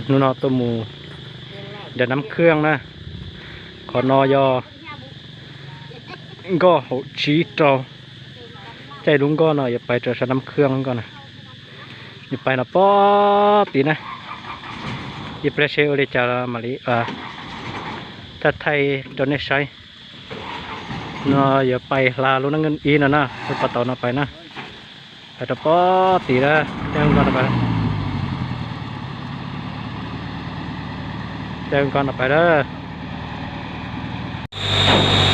นูนอตัวหมูเดี๋ยวน้ำเครื่องนะขอนอยอก็หชีจอใจลุงก็หน่อยอย่าไปเจอชั้นน้ำเครื่องก่อนนะอย่าไปนะป๊อปีนะอย่าไปเชื่อเลยจะมาลีถ้าไทยโดนใช้เนาะอย่าไปลาลุงนั่งเงินอีนะไปปะตอนะไปนะไปนะป๊อตีนะแจ้งก่อนนะไปแจ้งก่อนนะไปเด้อ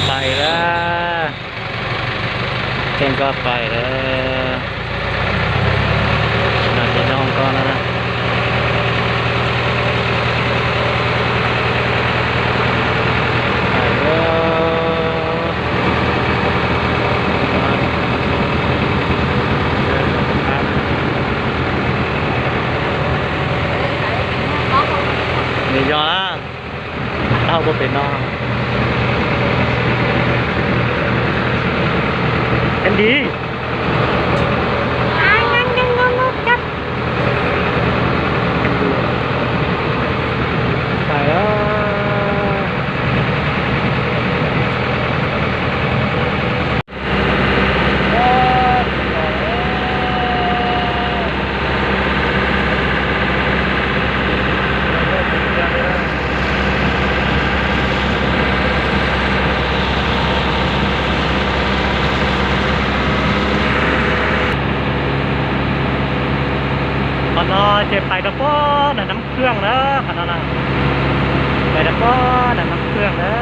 ไปแล้วแจ้งก็ไปแล้วน่าจะน้องก่อนนะยอละเต้าก็เป็นน้องเอ็นดีไปแล้วนอเจ็บไปตะป้อน่ะน้ำเครื่องนะขนาดนั้นไปตะป้อน่ะน้ำเครื่องนะ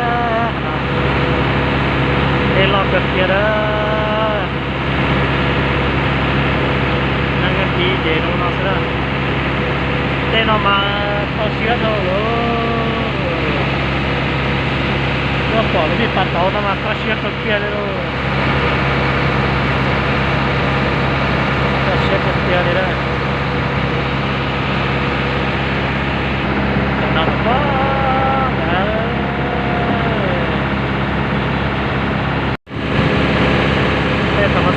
เอลอกเกียร์นะนั่งกันดีเจนนอสนะเต้นออกมาเข้าเชื้อเราก็ปล่อยไม่ปัดเตาทำมาเข้าเชื้อเขาเกียร์เลยเข้าเชื้อเขาเกียร์เลยนะ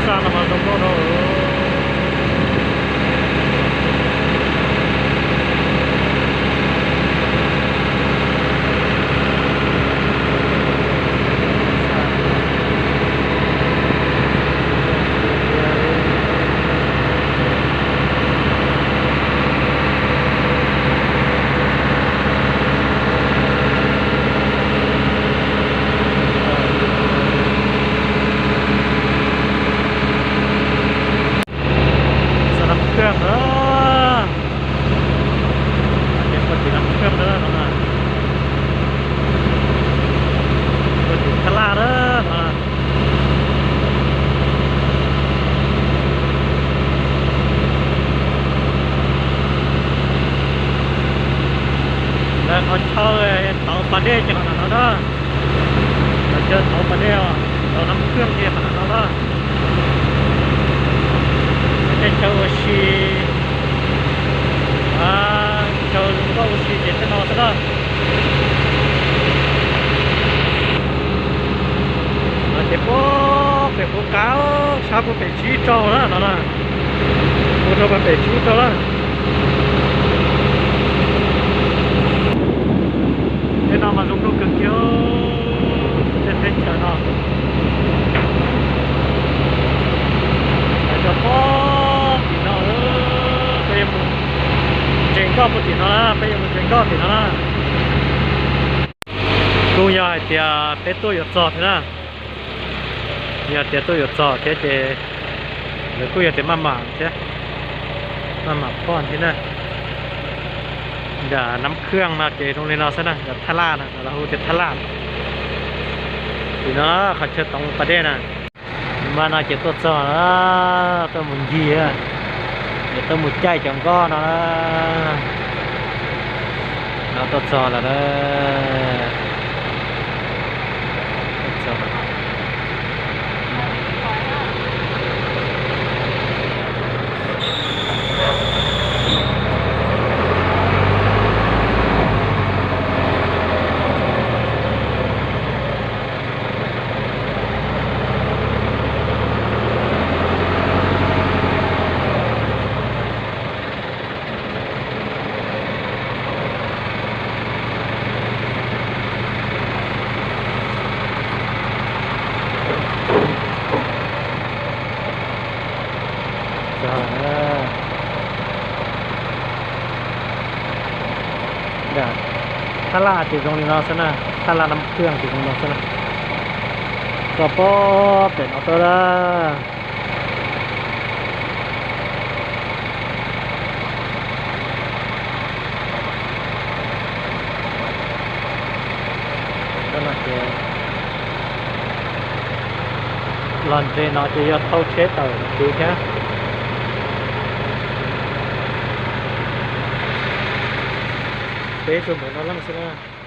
sama Domboroเครื่องเนอะเดี๋ยวกดติดน้ำเครื่องเนอะน้องกดติดทลาเนอะแล้วเขาเช่าเตาปลาเด้จังขนาดนั้นเนอะเราเจอเตาปลาเด้เราน้ำเครื่องที่ขนาดนั้นเนอะเจ้าชีเจ้าลุงก็ชีเจ็ดนอซะแล้วเจ็บปุ๊บเป็นปุ๊บเก้าชาปุ๊บเป็นชีโจ้แล้วนั่นน่ะปุ๊บเราเป็นชีโจ้แล้วเดี๋ยวเรามาลุงดูกันเกี่ยวจะเป็นเจ้าเนาะเจ้าปุ๊บก็ปกตินะไปยังมันก็ติดนะกูอยากจะเป็นตัวหยดจอดนะอยากจะตัวหยดจอดเจ๊หรือกูอยากจะมาหมากใช่มาหมากก้อนที่นั่นอย่าน้ำเครื่องมาเจตรงนี้เราซะนะอย่าทลานะเราจะทลาทีนะเขาเชิดตรงประเด็นนะมาน่าจะตัวจอดนะตัวมุนยีอะเดี๋ยวตัวมุดใจจังก้อนนะเราตัวจอแล้วนะตัวจอ เดี๋ยวถ้าลาติดตรงนี้เนาะซะนะถ้าลาน้ำเครื่องติดตรงนี้ซะนะก็ปอเป็นออโต้ละก็น่าจะลอนเจนอจะยอดเข้าเช็ดต่อดีแค่เป๊ะสมบูรณ์แล้วล่ะสินะ